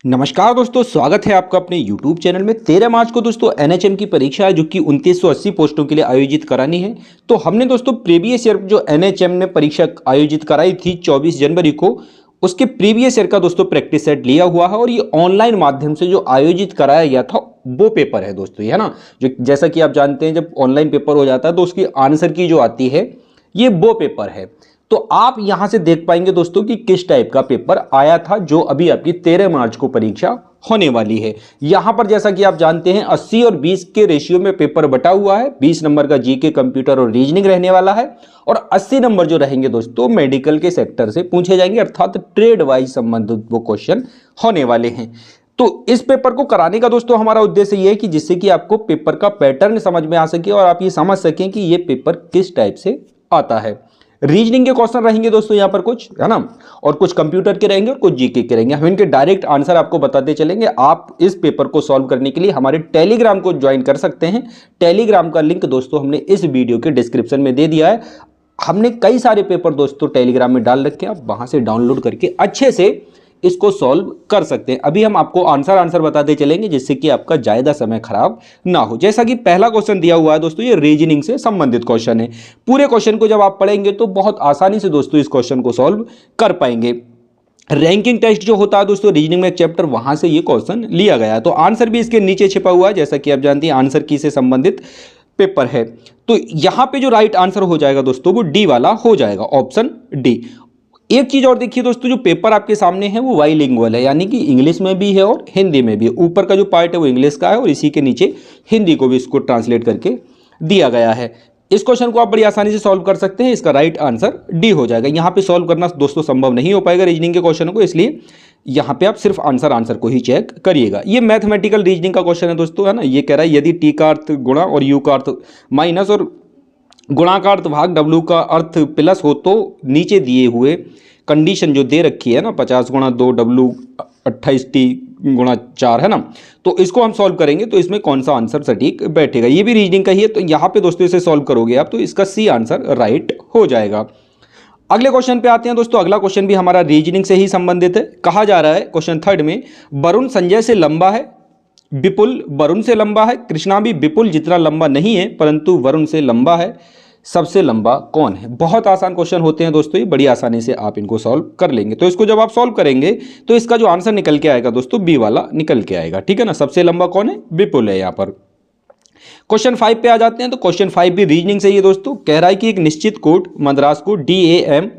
नमस्कार दोस्तों, स्वागत है आपका अपने YouTube चैनल में। 13 मार्च को दोस्तों NHM की परीक्षा है जो कि 2980 पोस्टों के लिए आयोजित करानी है। तो हमने दोस्तों प्रीवियस ईयर जो NHM ने परीक्षा आयोजित कराई थी 24 जनवरी को, उसके प्रीवियस ईयर का दोस्तों प्रैक्टिस सेट लिया हुआ है और ये ऑनलाइन माध्यम से जो आयोजित कराया गया था वो पेपर है दोस्तों, ये है ना। जो जैसा कि आप जानते हैं जब ऑनलाइन पेपर हो जाता है तो उसकी आंसर की जो आती है ये वो पेपर है। तो आप यहां से देख पाएंगे दोस्तों कि किस टाइप का पेपर आया था जो अभी आपकी 13 मार्च को परीक्षा होने वाली है। यहां पर जैसा कि आप जानते हैं 80 और 20 के रेशियो में पेपर बटा हुआ है। 20 नंबर का जीके, कंप्यूटर और रीजनिंग रहने वाला है और 80 नंबर जो रहेंगे दोस्तों मेडिकल के सेक्टर से पूछे जाएंगे, अर्थात ट्रेड वाइज संबंधित वो क्वेश्चन होने वाले हैं। तो इस पेपर को कराने का दोस्तों हमारा उद्देश्य यह है कि जिससे कि आपको पेपर का पैटर्न समझ में आ सके और आप ये समझ सकें कि ये पेपर किस टाइप से आता है। रीजनिंग के क्वेश्चन रहेंगे दोस्तों यहाँ पर कुछ, है ना, और कुछ कंप्यूटर के रहेंगे और कुछ जीके के रहेंगे। हम इनके डायरेक्ट आंसर आपको बताते चलेंगे। आप इस पेपर को सॉल्व करने के लिए हमारे टेलीग्राम को ज्वाइन कर सकते हैं। टेलीग्राम का लिंक दोस्तों हमने इस वीडियो के डिस्क्रिप्शन में दे दिया है। हमने कई सारे पेपर दोस्तों टेलीग्राम में डाल रखे हैं, आप वहां से डाउनलोड करके अच्छे से इसको सॉल्व कर सकते हैं। अभी हम आपको आंसर बताते चलेंगे जिससे कि आपका ज्यादा समय खराब ना हो। जैसा कि पहला क्वेश्चन दिया हुआ है दोस्तों, ये रीजनिंग से संबंधित क्वेश्चन है। पूरे क्वेश्चन को जब आप पढ़ेंगे तो बहुत आसानी से दोस्तों इस क्वेश्चन को सॉल्व कर पाएंगे। रैंकिंग टेस्ट जो होता है दोस्तों रीजनिंग में एक चैप्टर, वहां से ये क्वेश्चन लिया गया है। तो आंसर भी इसके नीचे छिपा हुआ है, जैसा कि आप जानते हैं आंसर की से संबंधित पेपर है। तो यहां पे जो राइट आंसर हो जाएगा दोस्तों वो डी वाला हो जाएगा, ऑप्शन डी। एक चीज और देखिए दोस्तों, जो पेपर आपके सामने है वो बाइलिंगुअल है, यानी कि इंग्लिश में भी है और हिंदी में भी है। ऊपर का जो पार्ट है वो इंग्लिश का है और इसी के नीचे हिंदी को भी इसको ट्रांसलेट करके दिया गया है। इस क्वेश्चन को आप बड़ी आसानी से सॉल्व कर सकते हैं। इसका राइट आंसर डी हो जाएगा। यहाँ पे सॉल्व करना दोस्तों संभव नहीं हो पाएगा रीजनिंग के क्वेश्चन को, इसलिए यहाँ पे आप सिर्फ आंसर को ही चेक करिएगा। ये मैथमेटिकल रीजनिंग का क्वेश्चन है दोस्तों, है ना। ये कह रहा है यदि टी का अर्थ गुणा और यू का अर्थ माइनस और गुणा का अर्थ भाग डब्ल्यू का अर्थ प्लस हो तो नीचे दिए हुए कंडीशन जो दे रखी है ना, 50 गुणा 2 डब्ल्यू 28 टी गुणा 4, है ना। तो इसको हम सॉल्व करेंगे तो इसमें कौन सा आंसर सटीक बैठेगा। ये भी रीजनिंग का ही है, तो यहाँ पे दोस्तों इसे सॉल्व करोगे आप तो इसका सी आंसर राइट हो जाएगा। अगले क्वेश्चन पे आते हैं दोस्तों। अगला क्वेश्चन भी हमारा रीजनिंग से ही संबंधित है। कहा जा रहा है क्वेश्चन थर्ड में, वरुण संजय से लंबा है, विपुल वरुण से लंबा है, कृष्णा भी विपुल जितना लंबा नहीं है परंतु वरुण से लंबा है, सबसे लंबा कौन है। बहुत आसान क्वेश्चन होते हैं दोस्तों, ये बड़ी आसानी से आप इनको सॉल्व कर लेंगे। तो इसको जब आप सॉल्व करेंगे तो इसका जो आंसर निकल के आएगा दोस्तों बी वाला निकल के आएगा, ठीक है ना। सबसे लंबा कौन है, विपुल है यहाँ पर। क्वेश्चन 5 पे आ जाते हैं। तो क्वेश्चन 5 भी रीजनिंग से ही दोस्तों, कह रहा है कि एक निश्चित कोट मद्रास को DAM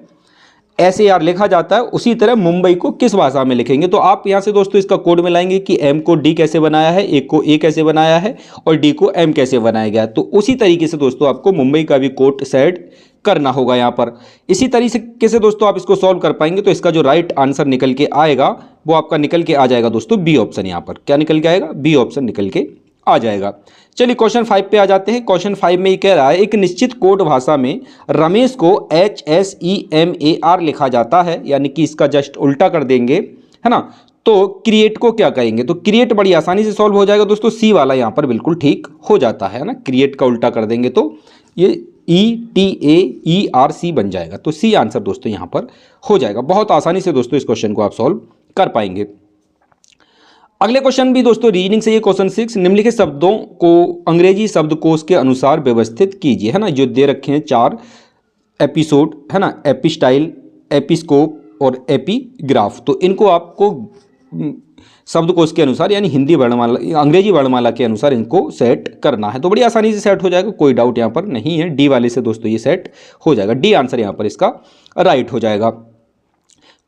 SAR लिखा जाता है, उसी तरह मुंबई को किस भाषा में लिखेंगे। तो आप यहां से दोस्तों इसका कोड में लाएंगे कि M को D कैसे बनाया है, एक को A कैसे बनाया है और D को M कैसे बनाया गया है। तो उसी तरीके से दोस्तों आपको मुंबई का भी कोड सेट करना होगा यहाँ पर। इसी तरीके से दोस्तों आप इसको सॉल्व कर पाएंगे तो इसका जो राइट आंसर निकल के आएगा वो आपका निकल के आ जाएगा दोस्तों बी ऑप्शन। यहाँ पर क्या निकल के आएगा, बी ऑप्शन निकल के आ जाएगा। चलिए क्वेश्चन 5 पे आ जाते हैं। क्वेश्चन 5 में ये कह रहा है एक निश्चित कोड भाषा में रमेश को HSEMAR लिखा जाता है, यानी कि इसका जस्ट उल्टा कर देंगे, है ना। तो क्रिएट को क्या कहेंगे। तो क्रिएट बड़ी आसानी से सॉल्व हो जाएगा दोस्तों, सी वाला यहाँ पर बिल्कुल ठीक हो जाता है ना। क्रिएट का उल्टा कर देंगे तो ये ETAERC बन जाएगा। तो सी आंसर दोस्तों यहाँ पर हो जाएगा। बहुत आसानी से दोस्तों इस क्वेश्चन को आप सॉल्व कर पाएंगे। अगले क्वेश्चन भी दोस्तों रीजनिंग से ये क्वेश्चन 6, निम्नलिखित शब्दों को अंग्रेजी शब्दकोश के अनुसार व्यवस्थित कीजिए, है ना। जो दे रखे हैं 4 एपिसोड, है ना, एपिस्टाइल, एपिस्कोप और एपिग्राफ। तो इनको आपको शब्दकोश के अनुसार यानी हिंदी वर्णमाला अंग्रेजी वर्णमाला के अनुसार इनको सेट करना है। तो बड़ी आसानी से सेट हो जाएगा, कोई डाउट यहाँ पर नहीं है। डी वाले से दोस्तों ये सेट हो जाएगा। डी आंसर यहाँ पर इसका राइट हो जाएगा।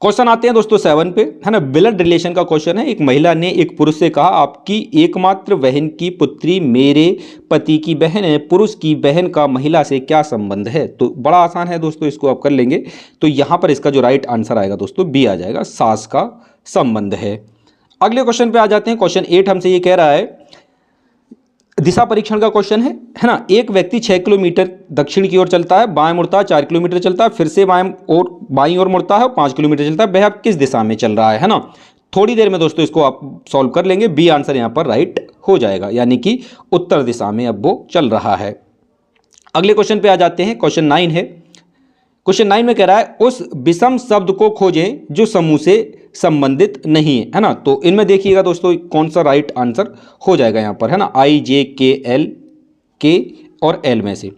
क्वेश्चन आते हैं दोस्तों 7 पे, है ना। ब्लड रिलेशन का क्वेश्चन है। एक महिला ने एक पुरुष से कहा आपकी एकमात्र बहन की पुत्री मेरे पति की बहन है, पुरुष की बहन का महिला से क्या संबंध है। तो बड़ा आसान है दोस्तों, इसको आप कर लेंगे। तो यहां पर इसका जो राइट आंसर आएगा दोस्तों बी आ जाएगा, सास का संबंध है। अगले क्वेश्चन पे आ जाते हैं। क्वेश्चन 8 हमसे ये कह रहा है, दिशा परीक्षण का क्वेश्चन है ना। एक व्यक्ति 6 किलोमीटर दक्षिण की ओर चलता है, बाएं मुड़ता है, 4 किलोमीटर चलता है, फिर से बाईं ओर मुड़ता है और 5 किलोमीटर चलता है। वह अब किस दिशा में चल रहा है ना। थोड़ी देर में दोस्तों इसको आप सॉल्व कर लेंगे। बी आंसर यहाँ पर राइट हो जाएगा, यानी कि उत्तर दिशा में अब वो चल रहा है। अगले क्वेश्चन पे आ जाते हैं। क्वेश्चन 9 है। क्वेश्चन 9 में कह रहा है उस विषम शब्द को खोजें जो समूह से संबंधित नहीं है ना। तो इनमें देखिएगा दोस्तों कौन सा राइट आंसर हो जाएगा यहाँ पर, है ना, IJKL और L में से।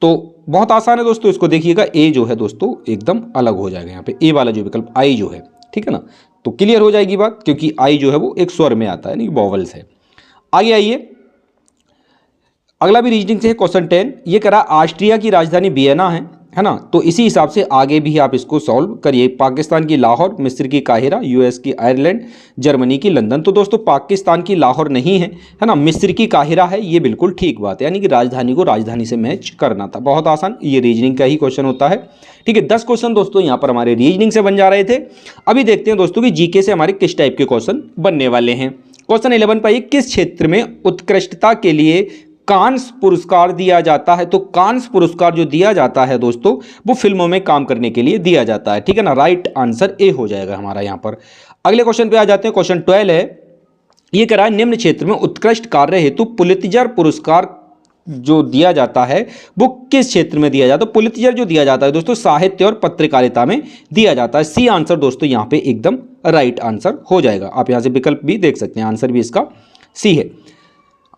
तो बहुत आसान है दोस्तों, इसको देखिएगा ए जो है दोस्तों एकदम अलग हो जाएगा यहाँ पे, ए वाला जो विकल्प आई जो है, ठीक है ना। तो क्लियर हो जाएगी बात, क्योंकि आई जो है वो एक स्वर में आता है, यानी वॉवल्स है। आगे आइए, अगला भी रीजनिंग से है। क्वेश्चन 10 ये कह रहा ऑस्ट्रिया की राजधानी वियना है ना। तो इसी हिसाब से आगे भी आप इसको सॉल्व करिए। पाकिस्तान की लाहौर, मिस्र की काहिरा, यूएस की आयरलैंड, जर्मनी की लंदन। तो दोस्तों पाकिस्तान की लाहौर नहीं है ना, मिस्र की काहिरा है, ये बिल्कुल ठीक बात है, यानी कि राजधानी को राजधानी से मैच करना था। बहुत आसान, ये रीजनिंग का ही क्वेश्चन होता है, ठीक है। 10 क्वेश्चन दोस्तों यहाँ पर हमारे रीजनिंग से बन जा रहे थे। अभी देखते हैं दोस्तों कि जीके से हमारे किस टाइप के क्वेश्चन बनने वाले हैं। क्वेश्चन 11 पाइए, किस क्षेत्र में उत्कृष्टता के लिए कांस पुरस्कार दिया जाता है। तो कांस पुरस्कार जो दिया जाता है दोस्तों वो फिल्मों में काम करने के लिए दिया जाता है, ठीक है ना। राइट आंसर ए हो जाएगा हमारा यहाँ पर। अगले क्वेश्चन पे आ जाते हैं। क्वेश्चन 12 है, ये कह रहा है निम्न क्षेत्र में उत्कृष्ट कार्य हेतु पुलित्जर पुरस्कार जो दिया जाता है वो किस क्षेत्र में दिया जाता है। तो पुलित्जर जो दिया जाता है दोस्तों साहित्य और पत्रकारिता में दिया जाता है। सी आंसर दोस्तों यहाँ पे एकदम राइट आंसर हो जाएगा। आप यहाँ से विकल्प भी देख सकते हैं, आंसर भी इसका सी है।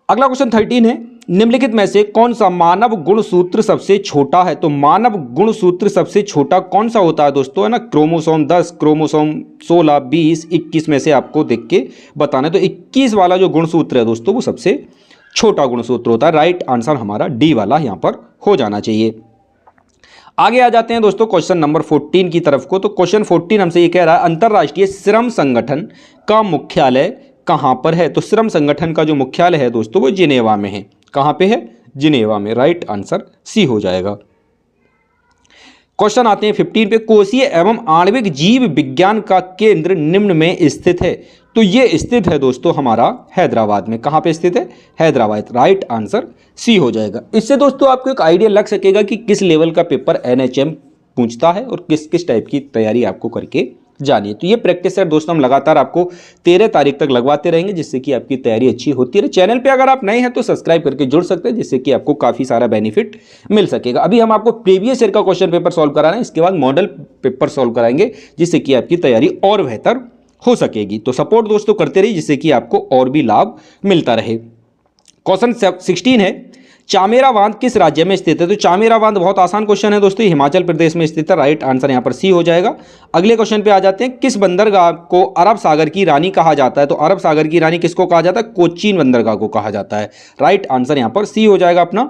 अगला क्वेश्चन 13 है, निम्नलिखित में से कौन सा मानव गुणसूत्र सबसे छोटा है। तो मानव गुणसूत्र सबसे छोटा कौन सा होता है दोस्तों, है ना। क्रोमोसोम 10, क्रोमोसोम 16, 20, 21 में से आपको देख के बताना है। तो 21 वाला जो गुणसूत्र है दोस्तों वो सबसे छोटा गुणसूत्र होता है। राइट आंसर हमारा डी वाला यहां पर हो जाना चाहिए। आगे आ जाते हैं दोस्तों क्वेश्चन नंबर 14 की तरफ को। तो क्वेश्चन 14 हमसे ये कह रहा है अंतरराष्ट्रीय श्रम संगठन का मुख्यालय कहां पर है। तो श्रम संगठन का जो मुख्यालय है दोस्तों वो जिनेवा में है। कहां पे है, जिनेवा में। राइट आंसर सी हो जाएगा। क्वेश्चन आते हैं 15 पे, कोशीय एवं आणविक जीव विज्ञान का केंद्र निम्न में स्थित है। तो ये स्थित है दोस्तों हमारा हैदराबाद में। कहां पे स्थित है, हैदराबाद। राइट आंसर सी हो जाएगा। इससे दोस्तों आपको एक आइडिया लग सकेगा कि किस लेवल का पेपर NHM पूछता है और किस किस टाइप की तैयारी आपको करके जानिए। तो ये प्रैक्टिस है दोस्तों हम लगातार आपको 13 तारीख तक लगवाते रहेंगे, जिससे कि आपकी तैयारी अच्छी होती रहे। चैनल पे अगर आप नए हैं तो सब्सक्राइब करके जुड़ सकते हैं, जिससे कि आपको काफी सारा बेनिफिट मिल सकेगा। अभी हम आपको प्रीवियस ईयर का क्वेश्चन पेपर सॉल्व करा रहे हैं, इसके बाद मॉडल पेपर सॉल्व कराएंगे, जिससे कि आपकी तैयारी और बेहतर हो सकेगी। तो सपोर्ट दोस्तों करते रहिए, जिससे कि आपको और भी लाभ मिलता रहे। क्वेश्चन 16 है, चामेरा बांध किस राज्य में स्थित है। तो चामेरा बांध बहुत आसान क्वेश्चन है दोस्तों, हिमाचल प्रदेश में स्थित है। राइट आंसर यहां पर सी हो जाएगा। अगले क्वेश्चन पे आ जाते हैं, किस बंदरगाह को अरब सागर की रानी कहा जाता है। तो अरब सागर की रानी किसको कहा जाता है, कोचीन बंदरगाह को कहा जाता है। राइट आंसर यहां पर सी हो जाएगा अपना।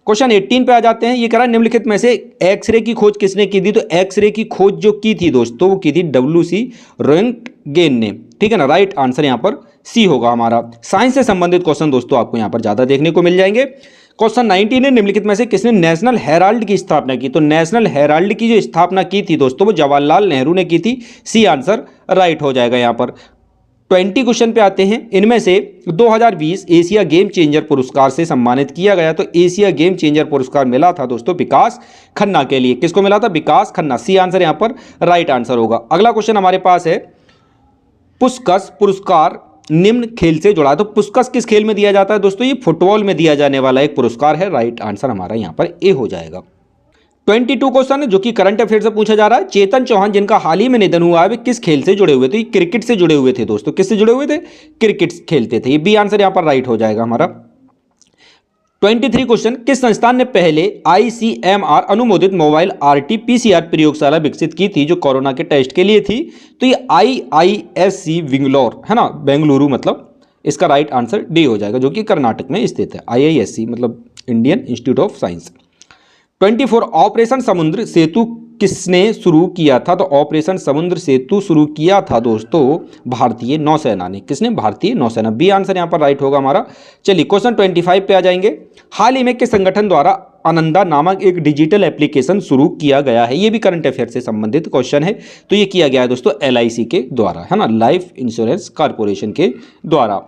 क्वेश्चन 18 पे आ जाते हैं, ये कह रहा है निम्नलिखित में से एक्सरे की खोज किसने की थी। तो एक्सरे की खोज जो की थी दोस्तों वो की थी WC रोएंटगेन ने, ठीक है ना। राइट आंसर यहां पर सी होगा हमारा। साइंस से संबंधित क्वेश्चन दोस्तों आपको यहां पर ज्यादा देखने को मिल जाएंगे। क्वेश्चन 19 है, निम्नलिखित में से किसने नेशनल हेराल्ड की स्थापना की। तो नेशनल हेराल्ड की जो स्थापना की थी दोस्तों वो जवाहरलाल नेहरू ने की थी। सी आंसर राइट हो जाएगा यहां पर। 20 क्वेश्चन पे आते हैं, इनमें से 2020 एशिया गेम चेंजर पुरस्कार से सम्मानित किया गया। तो एशिया गेम चेंजर पुरस्कार मिला था दोस्तों विकास खन्ना के लिए। किसको मिला था, विकास खन्ना। सी आंसर यहां पर राइट आंसर होगा। अगला क्वेश्चन हमारे पास है, पुस्कस पुरस्कार निम्न खेल से जुड़ा है। तो पुस्कस किस खेल में दिया जाता है दोस्तों, ये फुटबॉल में दिया जाने वाला एक पुरस्कार है। राइट आंसर हमारा यहां पर ए हो जाएगा। 22 क्वेश्चन है जो कि करंट अफेयर से पूछा जा रहा है। चेतन चौहान जिनका हाल ही में निधन हुआ है वे किस खेल से जुड़े हुए थे। क्रिकेट से जुड़े हुए थे दोस्तों। किससे जुड़े हुए थे, क्रिकेट खेलते थे। ये बी आंसर यहां पर राइट हो जाएगा हमारा। 23 क्वेश्चन, किस संस्थान ने पहले ICMR अनुमोदित मोबाइल RT-PCR प्रयोगशाला विकसित की थी जो कोरोना के टेस्ट के लिए थी। तो ये IISC बेंगलोर है ना, बेंगलुरु मतलब इसका राइट आंसर डी हो जाएगा, जो कि कर्नाटक में स्थित है। IISC मतलब Indian institute of science. 24 operation समुद्र सेतु किसने शुरू किया था। तो ऑपरेशन समुद्र सेतु शुरू किया था दोस्तों भारतीय नौसेना ने। किसने, भारतीय नौसेना। बी आंसर यहां पर राइट होगा हमारा। चलिए क्वेश्चन 25 पे आ जाएंगे। हाल ही में किस संगठन द्वारा आनंदा नामक एक डिजिटल एप्लीकेशन शुरू किया गया है। ये भी करंट अफेयर से संबंधित क्वेश्चन है। तो ये किया गया है दोस्तों LIC के द्वारा, है ना, लाइफ इंश्योरेंस कॉर्पोरेशन के द्वारा।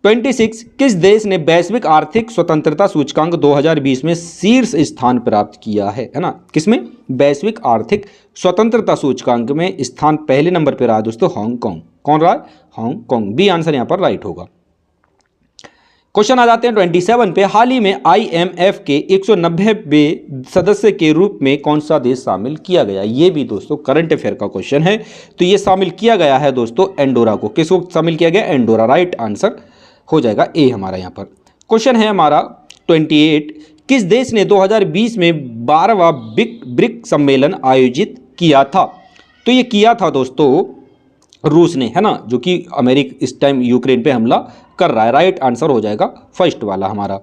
26 किस देश ने वैश्विक आर्थिक स्वतंत्रता सूचकांक 2020 में शीर्ष स्थान प्राप्त किया है ना। किसमें, वैश्विक आर्थिक स्वतंत्रता सूचकांक में स्थान पहले नंबर पर रहा है दोस्तों हांगकांग। कौन रहा है, हांगकांग। बी आंसर यहां पर राइट होगा। क्वेश्चन आ जाते हैं 27 पे। हाल ही में IMF के 190वें सदस्य के रूप में कौन सा देश शामिल किया गया? ये भी दोस्तों करंट अफेयर का क्वेश्चन है। तो ये शामिल किया गया है दोस्तों एंडोरा को। किसको शामिल किया गया? एंडोरा। राइट आंसर हो जाएगा ए हमारा यहाँ पर। क्वेश्चन है हमारा 28। किस देश ने 2020 में 12वां ब्रिक सम्मेलन आयोजित किया था? तो ये किया था दोस्तों रूस ने, है ना, जो कि अमेरिका इस टाइम यूक्रेन पे हमला कर रहा है। राइट आंसर हो जाएगा फर्स्ट वाला हमारा।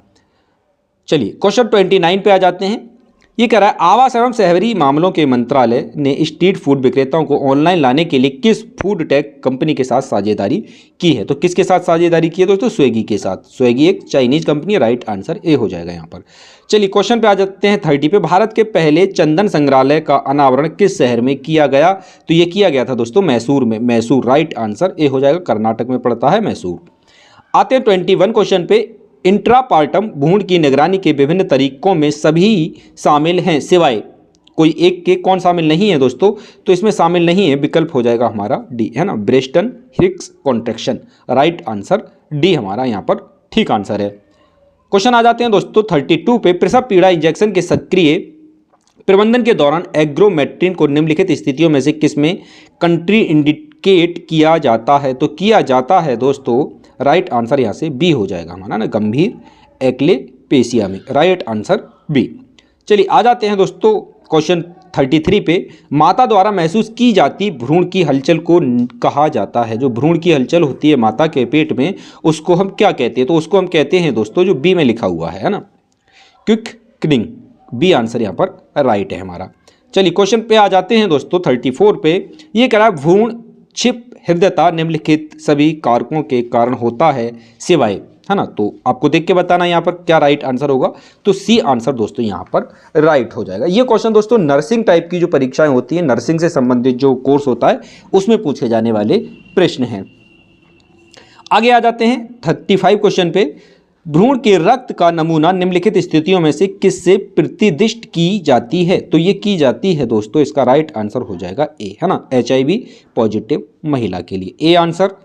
चलिए क्वेश्चन 29 पे आ जाते हैं। ये कह रहा है आवास एवं शहरी मामलों के मंत्रालय ने स्ट्रीट फूड विक्रेताओं को ऑनलाइन लाने के लिए किस फूड टेक कंपनी के साथ साझेदारी की है? तो किसके साथ साझेदारी की है दोस्तों? स्विगी के साथ। स्विगी एक चाइनीज कंपनी है। राइट आंसर ए हो जाएगा यहाँ पर। चलिए क्वेश्चन पे आ जाते हैं 30 पे। भारत के पहले चंदन संग्रहालय का अनावरण किस शहर में किया गया? तो ये किया गया था दोस्तों मैसूर में। मैसूर। राइट आंसर ए हो जाएगा। कर्नाटक में पड़ता है मैसूर। आते हैं 21 क्वेश्चन पे। इंट्रापार्टम भ्रूण की निगरानी के विभिन्न तरीकों में सभी शामिल हैं सिवाय कोई एक के कौन शामिल नहीं है दोस्तों? तो इसमें शामिल नहीं है, विकल्प हो जाएगा हमारा डी, है ना, ब्रेस्टन Hicks contraction. Right answer D हमारा यहाँ पर ठीक आंसर है। क्वेश्चन आ जाते हैं दोस्तों 32 पे। प्रसव पीड़ा इंजेक्शन के सक्रिय प्रबंधन के दौरान एग्रोमेट्रिन को निम्नलिखित स्थितियों में से किसमें कंट्री इंडिकेट किया जाता है? तो किया जाता है दोस्तों, राइट आंसर यहाँ से बी हो जाएगा हमारा ना, गंभीर एक्लेपेसिया में। Right answer B. चलिए आ जाते हैं दोस्तों क्वेश्चन 33 पे। माता द्वारा महसूस की जाती भ्रूण की हलचल को कहा जाता है? जो भ्रूण की हलचल होती है माता के पेट में, उसको हम क्या कहते हैं? तो उसको हम कहते हैं दोस्तों, जो बी में लिखा हुआ है ना, क्विकनिंग। बी आंसर यहाँ पर राइट है हमारा। चलिए क्वेश्चन पे आ जाते हैं दोस्तों 34 पे। ये कह रहा है भ्रूण छिप हृदयता निम्नलिखित सभी कारकों के कारण होता है सिवाय, है ना। तो आपको देख के बताना यहाँ पर क्या राइट आंसर होगा। तो सी आंसर दोस्तों यहाँ पर राइट हो जाएगा। ये क्वेश्चन दोस्तों नर्सिंग टाइप की जो परीक्षाएं होती हैं, नर्सिंग से संबंधित जो कोर्स होता है उसमें पूछे जाने वाले प्रश्न हैं। आगे आ जाते हैं 35 क्वेश्चन पे। भ्रूण के रक्त का नमूना निम्नलिखित स्थितियों में से किससे प्रतिदिष्ट की जाती है? तो ये की जाती है दोस्तों, इसका राइट आंसर हो जाएगा ए, है ना, HIV पॉजिटिव महिला के लिए। A answer.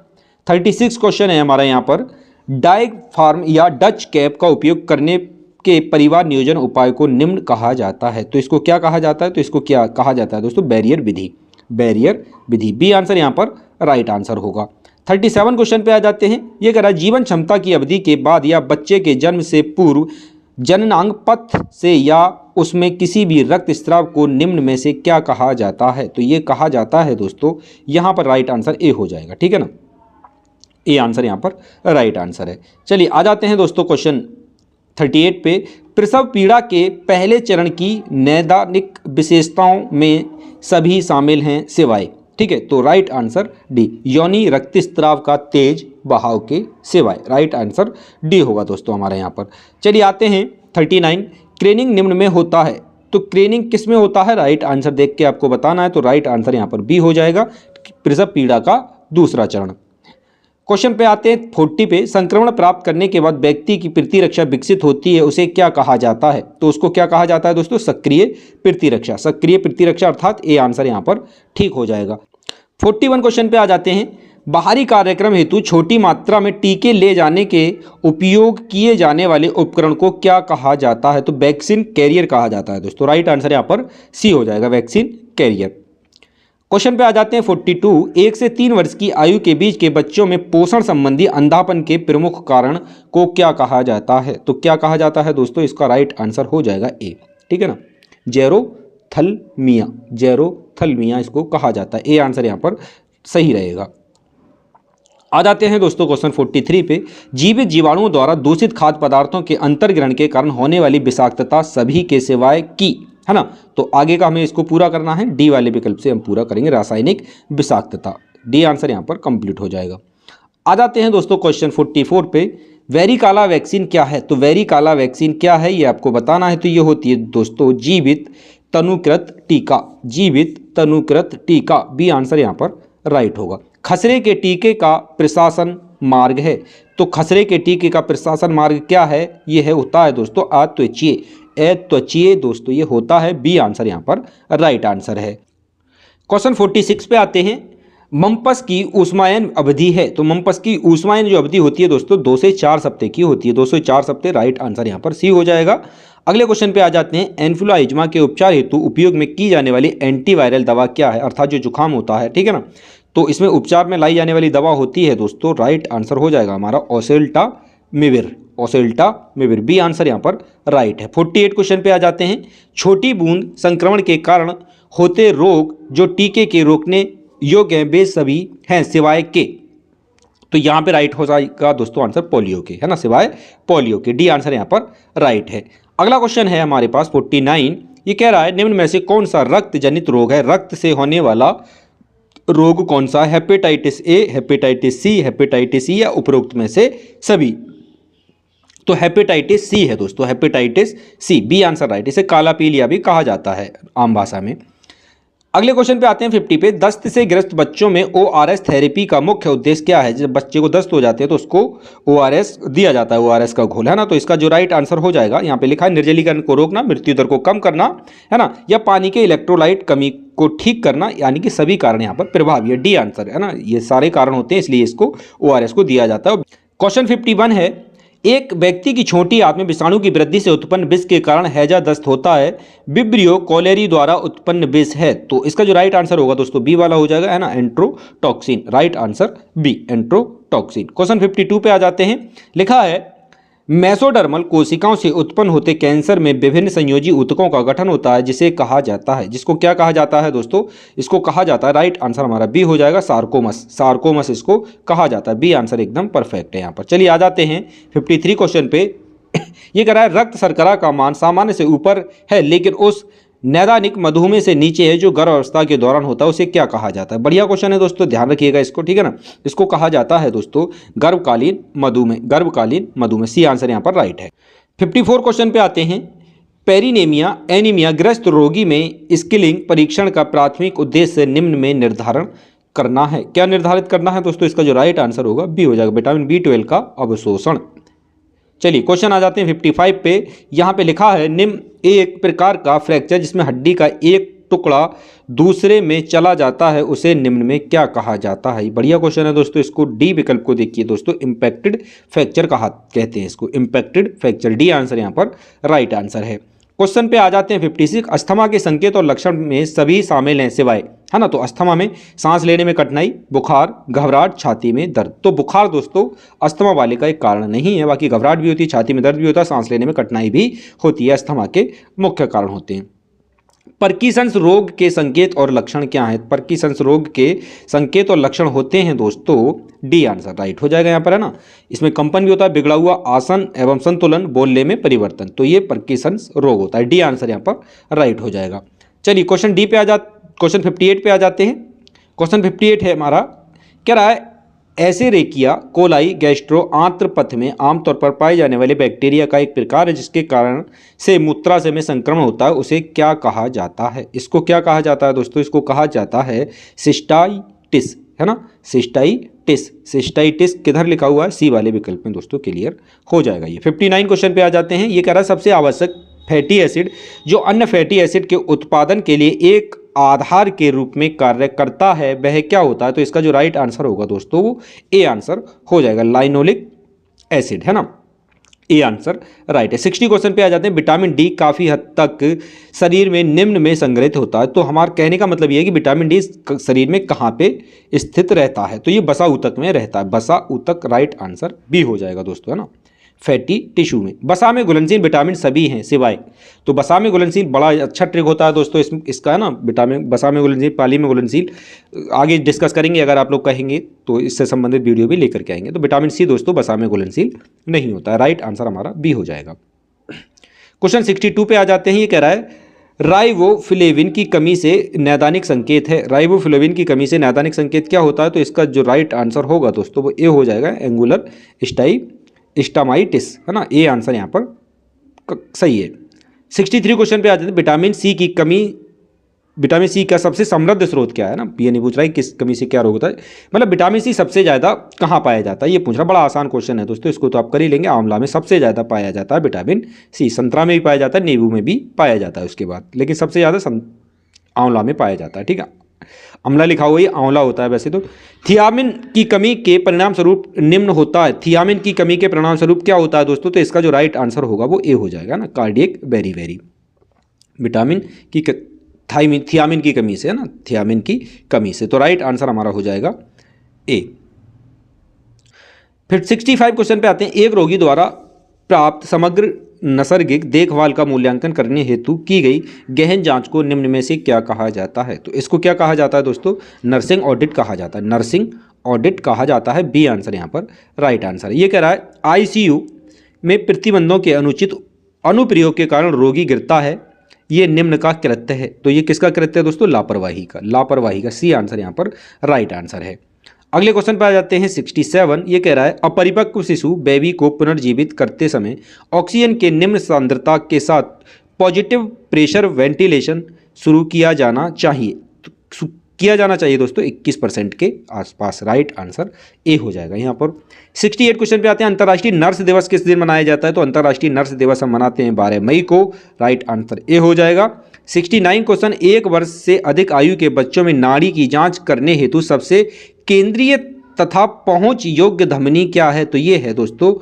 36 क्वेश्चन है हमारा यहाँ पर। डाइग फार्म या डच कैप का उपयोग करने के परिवार नियोजन उपाय को निम्न कहा जाता है? तो इसको क्या कहा जाता है? तो इसको क्या कहा जाता है दोस्तों? बैरियर विधि। बैरियर विधि। बी आंसर यहाँ पर राइट आंसर होगा। 37 क्वेश्चन पे आ जाते हैं। ये कह रहा है जीवन क्षमता की अवधि के बाद या बच्चे के जन्म से पूर्व जननांग पथ से या उसमें किसी भी रक्त स्राव को निम्न में से क्या कहा जाता है? तो ये कहा जाता है दोस्तों, यहाँ पर राइट आंसर ए हो जाएगा, ठीक है ना। ए आंसर यहाँ पर राइट आंसर है। चलिए आ जाते हैं दोस्तों क्वेश्चन 38 पे। प्रसव पीड़ा के पहले चरण की नैदानिक विशेषताओं में सभी शामिल हैं सिवाय, ठीक है। तो राइट आंसर डी, योनि रक्तस्राव का तेज बहाव के सिवाय। राइट आंसर डी होगा दोस्तों हमारे यहाँ पर। चलिए आते हैं 39। क्रेनिंग निम्न में होता है? तो क्रेनिंग किस में होता है? राइट आंसर देख के आपको बताना है। तो राइट आंसर यहाँ पर बी हो जाएगा, प्रसव पीड़ा का दूसरा चरण। क्वेश्चन पे आते हैं 40 पे। संक्रमण प्राप्त करने के बाद व्यक्ति की प्रतिरक्षा विकसित होती है, उसे क्या कहा जाता है? तो उसको क्या कहा जाता है दोस्तों? सक्रिय प्रतिरक्षा। सक्रिय प्रतिरक्षा अर्थात ए आंसर यहाँ पर ठीक हो जाएगा। 41 क्वेश्चन पे आ जाते हैं। बाहरी कार्यक्रम हेतु छोटी मात्रा में टीके ले जाने के उपयोग किए जाने वाले उपकरण को क्या कहा जाता है? तो वैक्सीन कैरियर कहा जाता है दोस्तों। राइट आंसर यहाँ पर सी हो जाएगा, वैक्सीन कैरियर। क्वेश्चन पे आ जाते हैं 42। 1 से 3 वर्ष की आयु के बीच के बच्चों में पोषण संबंधी अंधापन के प्रमुख कारण को क्या कहा जाता है? तो क्या कहा जाता है दोस्तों? इसका राइट आंसर हो जाएगा ए, ठीक है ना, जेरोथलमिया। जेरोथलमिया इसको कहा जाता है। ए आंसर यहाँ पर सही रहेगा। आ जाते हैं दोस्तों क्वेश्चन 43 पे। जीवित जीवाणुओं द्वारा दूषित खाद्य पदार्थों के अंतर्ग्रहण के कारण होने वाली विषाक्तता सभी के सिवाय की, है ना। तो आगे का हमें इसको पूरा करना है, डी वाले विकल्प से हम पूरा करेंगे, रासायनिक विषाक्तता। डी आंसर यहाँ पर कंप्लीट हो जाएगा। आ जाते हैं दोस्तों क्वेश्चन 44 पे। वेरिकाला वैक्सीन क्या है? तो वेरिकाला वैक्सीन क्या है ये आपको बताना है। तो ये होती है दोस्तों जीवित तनुकृत टीका। जीवित तनुकृत टीका। बी आंसर यहाँ पर राइट होगा। खसरे के टीके का प्रशासन मार्ग है? तो खसरे के टीके का प्रशासन मार्ग क्या है? ये है होता है दोस्तों अत्वचीय। अत्वचीय दोस्तों ये होता है। बी आंसर यहाँ पर राइट आंसर है। क्वेश्चन 46 पे आते हैं। मम्पस की ऊष्मायन अवधि है, तो मम्पस की ऊष्मायन जो अवधि होती है दोस्तों 2 से 4 सप्ताह की होती है। 2 से 4 सप्ताह राइट आंसर यहाँ पर सी हो जाएगा। अगले क्वेश्चन पे आ जाते हैं। इन्फ्लुएंजा के उपचार हेतु उपयोग में की जाने वाली एंटीवायरल दवा क्या है, अर्थात जो जुकाम होता है, ठीक है ना, तो इसमें उपचार में लाई जाने वाली दवा होती है दोस्तों, राइट आंसर हो जाएगा हमारा ओसेल्टामिविर। ओसेल्टामिविर बी आंसर यहाँ पर राइट है। 48 क्वेश्चन पे आ जाते हैं। छोटी बूंद संक्रमण के कारण होते रोग जो टीके के रोकने योग्य हैं वे सभी हैं सिवाय के, तो यहाँ पे राइट हो जाएगा दोस्तों आंसर पोलियो के, है ना, सिवाय पोलियो के। डी आंसर यहाँ पर राइट है। अगला क्वेश्चन है हमारे पास 49। ये कह रहा है निम्न में से कौन सा रक्त जनित रोग है, रक्त से होने वाला रोग कौन सा, hepatitis A, hepatitis C, hepatitis E या उपरोक्त में से सभी, तो हेपेटाइटिस सी है दोस्तों, hepatitis C B answer right. इसे काला पीलिया भी कहा जाता है आम भाषा में। अगले क्वेश्चन पे आते हैं 50 पे। दस्त से ग्रस्त बच्चों में ओआरएस थेरेपी का मुख्य उद्देश्य क्या है। जब बच्चे को दस्त हो जाते हैं तो उसको ओआरएस दिया जाता है, ओआरएस का घोल, है ना, तो इसका जो राइट आंसर हो जाएगा यहाँ पे लिखा है निर्जलीकरण को रोकना, मृत्यु दर को कम करना, है ना, या पानी के इलेक्ट्रोलाइट कमी को ठीक करना, यानी कि सभी कारण यहाँ पर प्रभावी है। डी आंसर, है ना, ये सारे कारण होते हैं इसलिए इसको ओआरएस को दिया जाता है। क्वेश्चन 51 है। एक व्यक्ति की छोटी आंत में विषाणु की वृद्धि से उत्पन्न विष के कारण हैजा दस्त होता है, विब्रियो कोलेरी द्वारा उत्पन्न विष है, तो इसका जो राइट आंसर होगा दोस्तों बी वाला हो जाएगा, है ना, enterotoxin. Right answer B enterotoxin. Question 52 पे आ जाते हैं। लिखा है मेसोडर्मल कोशिकाओं से उत्पन्न होते कैंसर में विभिन्न संयोजी ऊतकों का गठन होता है जिसे कहा जाता है, जिसको क्या कहा जाता है दोस्तों, इसको कहा जाता है, राइट आंसर हमारा बी हो जाएगा, सार्कोमस। सार्कोमस इसको कहा जाता है। बी आंसर एकदम परफेक्ट है यहाँ पर। चलिए आ जाते हैं 53 क्वेश्चन पे। ये कह रहा है रक्त शर्करा का मान सामान्य से ऊपर है लेकिन उस नैदानिक मधुमेह से नीचे है जो गर्भावस्था के दौरान होता है, उसे क्या कहा जाता है। बढ़िया क्वेश्चन है दोस्तों, ध्यान रखिएगा इसको, ठीक है ना। इसको कहा जाता है दोस्तों गर्भकालीन मधुमेह, गर्भकालीन मधुमेह। सी आंसर यहाँ पर राइट है। 54 क्वेश्चन पे आते हैं। पेरिनेमिया एनीमिया ग्रस्त रोगी में स्किलिंग परीक्षण का प्राथमिक उद्देश्य निम्न में निर्धारण करना है। क्या निर्धारित करना है दोस्तों, इसका जो राइट आंसर होगा बी हो जाएगा, विटामिन B12 का अवशोषण। चलिए क्वेश्चन आ जाते हैं 55 पे। यहाँ पे लिखा है निम्न एक प्रकार का फ्रैक्चर जिसमें हड्डी का एक टुकड़ा दूसरे में चला जाता है उसे निम्न में क्या कहा जाता है। बढ़िया क्वेश्चन है दोस्तों, इसको डी विकल्प को देखिए दोस्तों, इम्पैक्टेड फ्रैक्चर कहा कहते हैं इसको, इम्पैक्टेड फ्रैक्चर। डी आंसर यहाँ पर राइट आंसर है। क्वेश्चन पे आ जाते हैं 56। अस्थमा के संकेत और लक्षण में सभी शामिल हैं सिवाय, है ना, तो अस्थमा में सांस लेने में कठिनाई, बुखार, घबराहट, छाती में दर्द। तो बुखार दोस्तों अस्थमा वाले का एक कारण नहीं है, बाकी घबराहट भी होती है, छाती में दर्द भी होता है, सांस लेने में कठिनाई भी होती है, अस्थमा के मुख्य कारण होते हैं। पार्किंसंस रोग के संकेत और लक्षण क्या है। पार्किंसंस रोग के संकेत और लक्षण होते हैं दोस्तों, डी आंसर राइट हो जाएगा यहाँ पर, है ना, इसमें कंपन भी होता है, बिगड़ा हुआ आसन एवं संतुलन, बोलने में परिवर्तन, तो ये पार्किंसंस रोग होता है। डी आंसर यहाँ पर राइट हो जाएगा। चलिए क्वेश्चन 58 पे आ जाते हैं। क्वेश्चन 58 है हमारा, कह रहा है एसेरेकिया कोलाई गैस्ट्रो आंत्रपथ में आमतौर पर पाए जाने वाले बैक्टीरिया का एक प्रकार है जिसके कारण से मूत्राशय में संक्रमण होता है, उसे क्या कहा जाता है। इसको क्या कहा जाता है दोस्तों, इसको कहा जाता है सिस्टाइटिस, है ना, सिस्टाइटिस। सिस्टाइटिस किधर लिखा हुआ है, सी वाले विकल्प में दोस्तों, क्लियर हो जाएगा ये। 59 क्वेश्चन पे आ जाते हैं। ये कह रहा है सबसे आवश्यक फैटी एसिड जो अन्य फैटी एसिड के उत्पादन के लिए एक आधार के रूप में कार्य करता है वह क्या होता है। तो इसका जो राइट आंसर होगा दोस्तों वो ए आंसर हो जाएगा, लाइनोलिक एसिड, है ना, ए आंसर राइट है। 60 क्वेश्चन पे आ जाते हैं। विटामिन डी काफ़ी हद तक शरीर में निम्न में संग्रहित होता है, तो हमारे कहने का मतलब ये है कि विटामिन डी शरीर में कहाँ पे स्थित रहता है, तो ये वसा ऊतक में रहता है, वसा ऊतक। राइट आंसर बी हो जाएगा दोस्तों, है ना, फैटी टिश्यू में। वसा में घुलनशील विटामिन सभी हैं सिवाय, तो वसा में घुलनशील बड़ा अच्छा ट्रिक होता है दोस्तों इसका, है ना, विटामिन वसा में घुलनशील, पाली में घुलनशील, आगे डिस्कस करेंगे, अगर आप लोग कहेंगे तो इससे संबंधित वीडियो भी लेकर के आएंगे। तो विटामिन सी दोस्तों वसा में घुलनशील नहीं होता है, राइट आंसर हमारा बी हो जाएगा। क्वेश्चन 62 पे आ जाते हैं। ये कह रहा है राइबोफ्लेविन की कमी से नैदानिक संकेत है। राइबोफ्लेविन की कमी से नैदानिक संकेत क्या होता है, तो इसका जो राइट आंसर होगा दोस्तों वो ए हो जाएगा, एंगुलर स्टामाइटिस, है ना, ए आंसर यहाँ पर सही है। 63 क्वेश्चन पे आ जाते हैं। विटामिन सी की कमी, विटामिन सी का सबसे समृद्ध स्रोत क्या है ना, ये नहीं पूछ रहा है किस कमी से क्या रोग होता है, मतलब विटामिन सी सबसे ज़्यादा कहाँ पाया जाता है, ये पूछ रहा। बड़ा आसान क्वेश्चन है दोस्तों, इसको तो आप कर ही लेंगे। आंवला में सबसे ज़्यादा पाया जाता है विटामिन सी, संतरा में भी पाया जाता है, नींबू में भी पाया जाता है उसके बाद, लेकिन सबसे ज़्यादा आंवला में पाया जाता है, ठीक है। अम्ला लिखा हुआ, ये आंवला होता है वैसे तो। थियामिन की कमी के परिणाम स्वरूप निम्न होता है, थियामिन की कमी के परिणाम स्वरूप क्या होता है दोस्तों, तो इसका जो राइट आंसर होगा वो ए हो जाएगा ना, कार्डियक वेरी विटामिन की थियामिन की कमी से, है ना, थियामिन की कमी से। तो राइट आंसर हमारा हो जाएगा ए। फिर 65 क्वेश्चन पे आते हैं। एक रोगी द्वारा प्राप्त समग्र नैसर्गिक देखभाल का मूल्यांकन करने हेतु की गई गहन जांच को निम्न में से क्या कहा जाता है, तो इसको क्या कहा जाता है दोस्तों, नर्सिंग ऑडिट कहा जाता है, नर्सिंग ऑडिट कहा जाता है। बी आंसर यहाँ पर राइट आंसर है। ये कह रहा है आईसीयू में प्रतिबंधों के अनुचित अनुप्रयोग के कारण रोगी गिरता है, ये निम्न का कृत्य है, तो ये किसका कृत्य है दोस्तों, लापरवाही का। सी आंसर यहाँ पर राइट आंसर है। अगले क्वेश्चन पर आ जाते हैं 67। ये कह रहा है अपरिपक्व शिशु बेबी को पुनर्जीवित करते समय ऑक्सीजन के निम्न सांद्रता के साथ पॉजिटिव प्रेशर वेंटिलेशन शुरू किया जाना चाहिए, तो किया जाना चाहिए दोस्तों 21% के आसपास। राइट आंसर ए हो जाएगा यहाँ पर। 68 क्वेश्चन पे आते हैं। अंतर्राष्ट्रीय नर्स दिवस किस दिन मनाया जाता है, तो अंतर्राष्ट्रीय नर्स दिवस हम मनाते हैं 12 मई को। राइट आंसर ए हो जाएगा। 69 क्वेश्चन, 1 वर्ष से अधिक आयु के बच्चों में नाड़ी की जांच करने हेतु सबसे केंद्रीय तथा पहुंच योग्य धमनी क्या है, तो ये है दोस्तों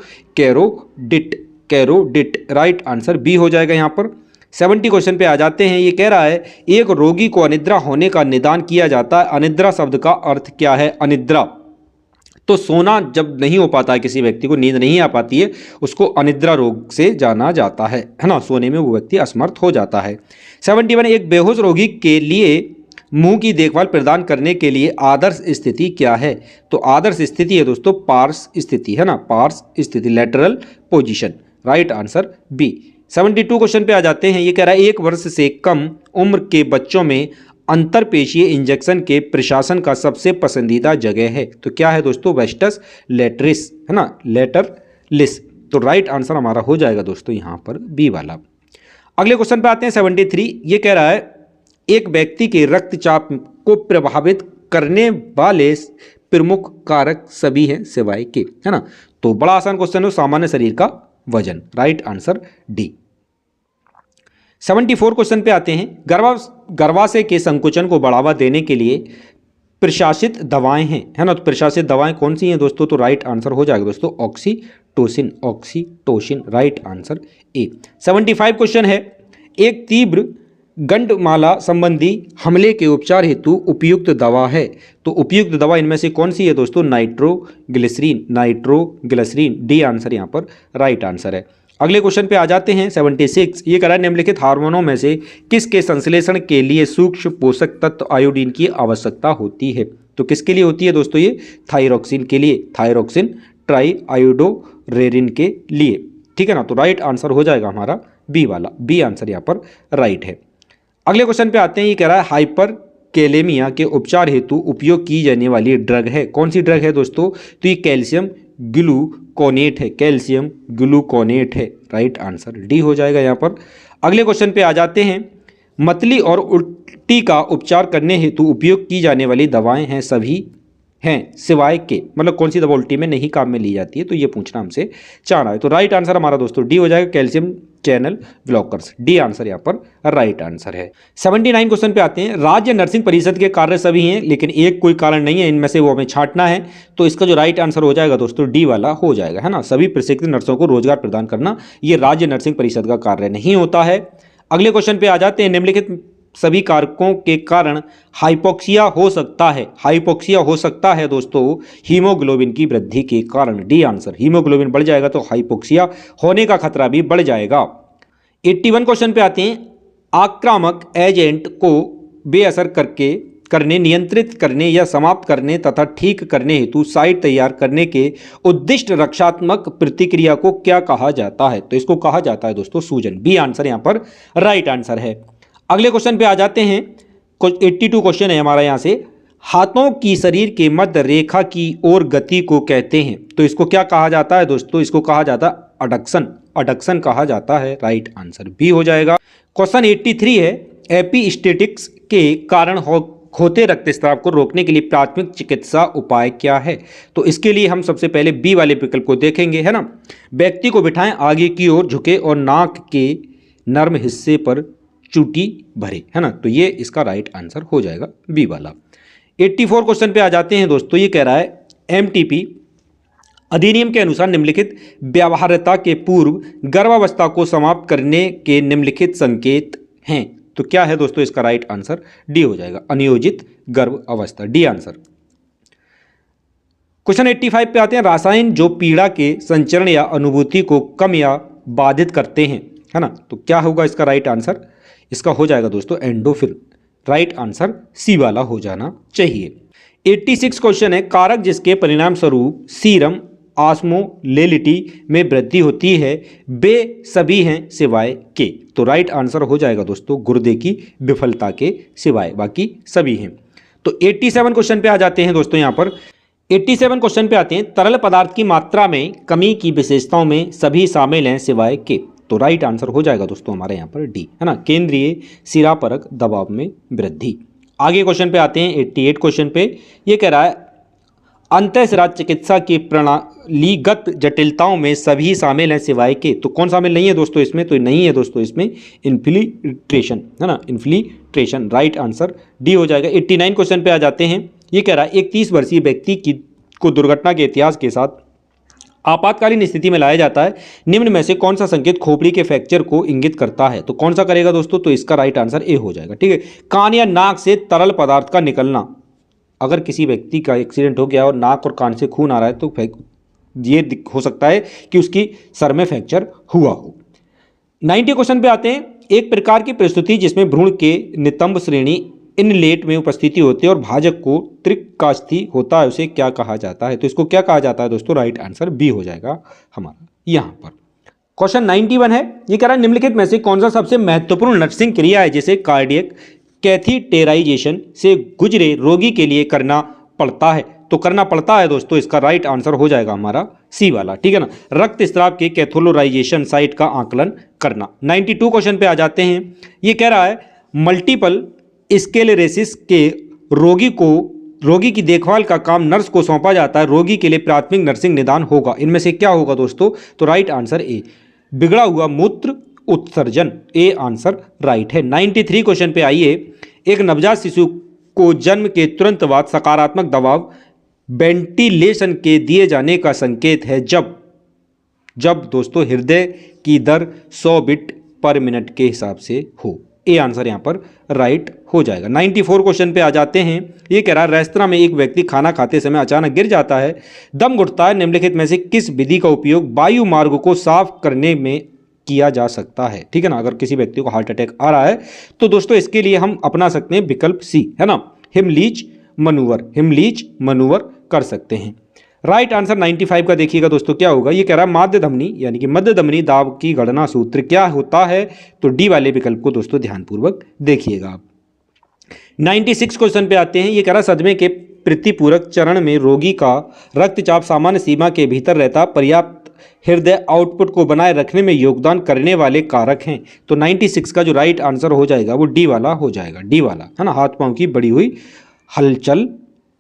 कैरोडिट। राइट आंसर बी हो जाएगा यहाँ पर। 70 क्वेश्चन पे आ जाते हैं। ये कह रहा है एक रोगी को अनिद्रा होने का निदान किया जाता है, अनिद्रा शब्द का अर्थ क्या है, अनिद्रा तो सोना जब नहीं हो पाता है, किसी व्यक्ति को नींद नहीं आ पाती है, उसको अनिद्रा रोग से जाना जाता है ना, सोने में वो व्यक्ति असमर्थ हो जाता है। 71 एक बेहोश रोगी के लिए मुंह की देखभाल प्रदान करने के लिए आदर्श स्थिति क्या है, तो आदर्श स्थिति है दोस्तों पार्श स्थिति, है ना, पार्श स्थिति, lateral position. Right answer B. 72 question पे आ जाते हैं। ये कह रहा है 1 वर्ष से कम उम्र के बच्चों में अंतरपेशीय इंजेक्शन के प्रशासन का सबसे पसंदीदा जगह है, तो क्या है दोस्तों, वेस्टस लेटरिस, है ना, लेटरलिस। तो राइट आंसर हमारा हो जाएगा दोस्तों यहाँ पर बी वाला। अगले क्वेश्चन पे आते हैं 73। ये कह रहा है एक व्यक्ति के रक्तचाप को प्रभावित करने वाले प्रमुख कारक सभी हैं सिवाय के, है ना, तो बड़ा आसान क्वेश्चन है, सामान्य शरीर का वजन। Right answer D. 74 क्वेश्चन पे आते हैं। गर्भाशय के संकुचन को बढ़ावा देने के लिए प्रशासित दवाएं हैं, है ना, तो प्रशासित दवाएं कौन सी हैं दोस्तों, तो राइट आंसर हो जाएगा दोस्तों oxytocin. Right answer A. 75 question है एक तीव्र गंडमाला संबंधी हमले के उपचार हेतु उपयुक्त दवा है, तो उपयुक्त दवा इनमें से कौन सी है दोस्तों, नाइट्रोग्लिसरीन। डी आंसर यहाँ पर राइट आंसर है। अगले क्वेश्चन पे आ जाते हैं 76। ये कह रहा है निम्नलिखित हार्मोनों में से किसके संश्लेषण के लिए सूक्ष्म पोषक तत्व आयोडीन की आवश्यकता होती है, तो किसके लिए होती है दोस्तों, ये थायरोक्सिन के लिए, थायरोक्सिन ट्राई आयोडोरेरिन के लिए, ठीक है ना, तो राइट आंसर हो जाएगा हमारा बी वाला। बी आंसर यहाँ पर राइट है। अगले क्वेश्चन पे आते हैं। ये कह रहा है हाइपर कैलेमिया के उपचार हेतु उपयोग की जाने वाली ड्रग है, कौन सी ड्रग है दोस्तों, तो ये कैल्शियम ग्लूकोनेट है, कैल्शियम ग्लूकोनेट है। राइट आंसर डी हो जाएगा यहाँ पर। अगले क्वेश्चन पे आ जाते हैं। मतली और उल्टी का उपचार करने हेतु उपयोग की जाने वाली दवाएं हैं सभी हैं सिवाय के, मतलब कौन सी दवा उल्टी में नहीं काम में ली जाती है, तो ये पूछना हमसे चाह रहा है, तो राइट आंसर हमारा दोस्तों डी हो जाएगा, calcium channel blockers. D answer यहाँ पर राइट आंसर है। 79 क्वेश्चन पे आते हैं। राज्य नर्सिंग परिषद के कार्य सभी हैं लेकिन एक कोई कारण नहीं है, इनमें से वो हमें छांटना है, तो इसका जो राइट आंसर हो जाएगा दोस्तों डी वाला हो जाएगा, है ना, सभी प्रशिक्षित नर्सों को रोजगार प्रदान करना ये राज्य नर्सिंग परिषद का कार्य नहीं होता है। अगले क्वेश्चन पे आ जाते हैं। निम्नलिखित सभी कारकों के कारण हाइपोक्सिया हो सकता है, हाइपोक्सिया हो सकता है दोस्तों हीमोग्लोबिन की वृद्धि के कारण। डी आंसर, हीमोग्लोबिन बढ़ जाएगा तो हाइपोक्सिया होने का खतरा भी बढ़ जाएगा। 81 क्वेश्चन पे आते हैं। आक्रामक एजेंट को बेअसर करने, नियंत्रित करने या समाप्त करने तथा ठीक करने हेतु साइट तैयार करने के उद्दिष्ट रक्षात्मक प्रतिक्रिया को क्या कहा जाता है, तो इसको कहा जाता है दोस्तों सूजन। बी आंसर यहाँ पर राइट आंसर है। अगले क्वेश्चन पे आ जाते हैं। 82 क्वेश्चन है हमारा यहाँ से। हाथों की शरीर के मध्य रेखा की ओर गति को कहते हैं, तो इसको क्या कहा जाता है दोस्तों, इसको कहा जाता है अडक्शन, अडक्शन कहा जाता है। राइट आंसर बी हो जाएगा। क्वेश्चन 83 है। एपिस्टेटिक्स के कारण होते रक्तस्राव को रोकने के लिए प्राथमिक चिकित्सा उपाय क्या है, तो इसके लिए हम सबसे पहले बी वाले विकल्प को देखेंगे, है ना, व्यक्ति को बिठाएं, आगे की ओर झुके और नाक के नर्म हिस्से पर चूटी भरे, है ना, तो ये इसका राइट आंसर हो जाएगा बी वाला। 84 क्वेश्चन पे आ जाते हैं दोस्तों। ये कह रहा है एमटीपी अधिनियम के अनुसार निम्नलिखित व्यावहार्यता के पूर्व गर्भावस्था को समाप्त करने के निम्नलिखित संकेत हैं। तो क्या है दोस्तों इसका राइट आंसर? डी हो जाएगा, अनियोजित गर्भ अवस्था, डी आंसर। क्वेश्चन 85 पे आते हैं, रासायन जो पीड़ा के संचरण या अनुभूति को कम या बाधित करते हैं, है ना, तो क्या होगा इसका राइट आंसर? इसका हो जाएगा दोस्तों एंडोफिन। राइट आंसर सी वाला हो जाना चाहिए। 86 क्वेश्चन है, कारक जिसके परिणाम स्वरूप सीरम ऑस्मोलेलिटी में वृद्धि होती है वे सभी हैं सिवाय के। तो राइट आंसर हो जाएगा दोस्तों गुर्दे की विफलता के सिवाय, बाकी सभी हैं। तो 87 क्वेश्चन पे आ जाते हैं दोस्तों। यहाँ पर 87 क्वेश्चन पे आते हैं, तरल पदार्थ की मात्रा में कमी की विशेषताओं में सभी शामिल हैं सिवाय के। तो राइट आंसर हो जाएगा दोस्तों हमारे यहाँ पर डी, है ना, केंद्रीय सिरापरक दबाव में वृद्धि। आगे क्वेश्चन पे आते हैं 88 क्वेश्चन पे। ये कह रहा है अंतःशिरा चिकित्सा की प्रणालीगत जटिलताओं में सभी शामिल हैं सिवाय के। तो कौन शामिल नहीं है दोस्तों इसमें? तो नहीं है दोस्तों इसमें इन्फिल्ट्रेशन, है ना, इन्फिल्ट्रेशन। राइट आंसर डी हो जाएगा। 89 क्वेश्चन पे आ जाते हैं। ये कह रहा है एक 30 वर्षीय व्यक्ति को दुर्घटना के इतिहास के साथ आपातकालीन स्थिति में लाया जाता है, निम्न में से कौन सा संकेत खोपड़ी के फ्रैक्चर को इंगित करता है? तो कौन सा करेगा दोस्तों? तो इसका राइट आंसर ए हो जाएगा। ठीक है, कान या नाक से तरल पदार्थ का निकलना। अगर किसी व्यक्ति का एक्सीडेंट हो गया और नाक और कान से खून आ रहा है तो ये हो सकता है कि उसकी सर में फ्रैक्चर हुआ हो। 90 क्वेश्चन पे आते हैं, एक प्रकार की प्रस्तुति जिसमें भ्रूण के नितंब श्रेणी इनलेट में उपस्थिति होती है और भाजक को त्रिकास्थी होता है, उसे क्या कहा जाता है? तो इसको क्या कहा जाता है दोस्तों? राइट आंसर बी हो जाएगा हमारा यहाँ पर। क्वेश्चन 91 है, ये कह रहा है निम्नलिखित में से कौन सा सबसे महत्वपूर्ण नर्सिंग क्रिया है जिसे कार्डियक कैथीटेराइजेशन से गुजरे रोगी के लिए करना पड़ता है? तो करना पड़ता है दोस्तों, इसका राइट आंसर हो जाएगा हमारा सी वाला। ठीक है ना, रक्त स्राव के कैथोलोराइजेशन साइट का आकलन करना। 92 क्वेश्चन पे आ जाते हैं। ये कह रहा है मल्टीपल स्क्लेरोसिस के रोगी की देखभाल का काम नर्स को सौंपा जाता है, रोगी के लिए प्राथमिक नर्सिंग निदान होगा। इनमें से क्या होगा दोस्तों? तो राइट आंसर ए, बिगड़ा हुआ मूत्र उत्सर्जन, ए आंसर राइट है। 93 क्वेश्चन पे आइए, एक नवजात शिशु को जन्म के तुरंत बाद सकारात्मक दबाव वेंटिलेशन के दिए जाने का संकेत है जब दोस्तों हृदय की दर 100 बीट पर मिनट के हिसाब से हो। ए आंसर यहाँ पर राइट हो जाएगा। 94 क्वेश्चन पे आ जाते हैं। ये कह रहा है रेस्तरां में एक व्यक्ति खाना खाते समय अचानक गिर जाता है, दम घुटता है, निम्नलिखित में से किस विधि का उपयोग वायु मार्ग को साफ करने में किया जा सकता है? ठीक है ना, अगर किसी व्यक्ति को हार्ट अटैक आ रहा है तो दोस्तों इसके लिए हम अपना सकते हैं विकल्प सी, है ना, हिमलीच मनूवर कर सकते हैं। राइट आंसर 95 का देखिएगा दोस्तों क्या होगा। ये कह रहा है माध्य धमनी यानी कि मध्य धमनी दाब की गणना सूत्र क्या होता है? तो डी वाले विकल्प को दोस्तों ध्यानपूर्वक देखिएगा आप। 96 क्वेश्चन पे आते हैं। ये कह रहा है सदमे के प्रतिपूरक चरण में रोगी का रक्तचाप सामान्य सीमा के भीतर रहता, पर्याप्त हृदय आउटपुट को बनाए रखने में योगदान करने वाले कारक हैं। तो 96 का जो राइट आंसर हो जाएगा वो डी वाला हो जाएगा, डी वाला, है ना, हाथ पांव की बढ़ी हुई हलचल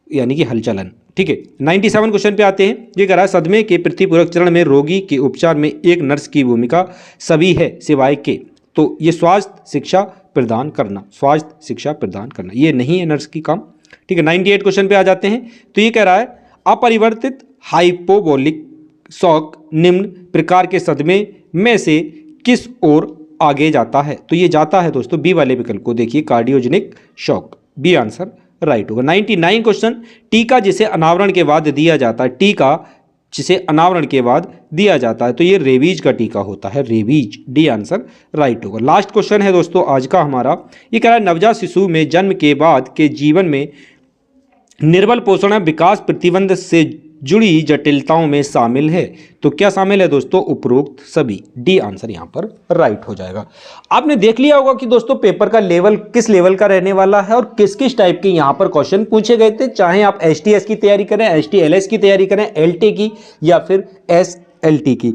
यानी कि हलचलन। ठीक है, 97 क्वेश्चन पे आते हैं। ये कह रहा है सदमे के प्रतिपूरक चरण में रोगी के उपचार में एक नर्स की भूमिका सभी है सिवाय के। तो ये स्वास्थ्य शिक्षा प्रदान करना, ये नहीं है नर्स की काम। ठीक है, 98 क्वेश्चन पे आ जाते हैं। तो ये कह रहा है अपरिवर्तित हाइपोवोलिक शॉक निम्न प्रकार के सदमे में से किस ओर आगे जाता है? तो ये जाता है दोस्तों बी वाले विकल्प को देखिए, cardiogenic shock, B answer right होगा। 99 क्वेश्चन, टीका जिसे अनावरण के बाद दिया जाता है, तो ये रेबीज का टीका होता है, रेबीज, डी आंसर राइट होगा। लास्ट क्वेश्चन है दोस्तों आज का हमारा। ये कह रहा है नवजात शिशु में जन्म के बाद के जीवन में निर्बल पोषण विकास प्रतिबंध से जुड़ी जटिलताओं में शामिल है। तो क्या शामिल है दोस्तों? उपरोक्त सभी, डी आंसर यहाँ पर राइट हो जाएगा। आपने देख लिया होगा कि दोस्तों पेपर का लेवल किस लेवल का रहने वाला है और किस किस टाइप के यहाँ पर क्वेश्चन पूछे गए थे, चाहे आप STS की तैयारी करें, STLS की तैयारी करें, LT की या फिर SLT की,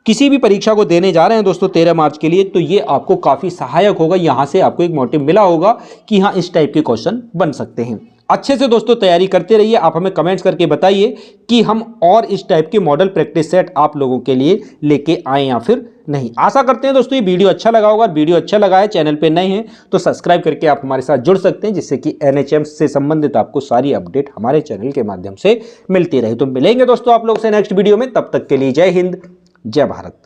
किसी भी परीक्षा को देने जा रहे हैं दोस्तों 13 मार्च के लिए, तो ये आपको काफ़ी सहायक होगा। यहाँ से आपको एक मोटिव मिला होगा कि हाँ इस टाइप के क्वेश्चन बन सकते हैं। अच्छे से दोस्तों तैयारी करते रहिए। आप हमें कमेंट्स करके बताइए कि हम और इस टाइप के मॉडल प्रैक्टिस सेट आप लोगों के लिए लेके आए या फिर नहीं। आशा करते हैं दोस्तों ये वीडियो अच्छा लगा होगा। वीडियो अच्छा लगा है, चैनल पे नए हैं तो सब्सक्राइब करके आप हमारे साथ जुड़ सकते हैं, जिससे कि एनएचएम से संबंधित आपको सारी अपडेट हमारे चैनल के माध्यम से मिलती रहे। तो मिलेंगे दोस्तों आप लोग से नेक्स्ट वीडियो में, तब तक के लिए जय हिंद, जय भारत।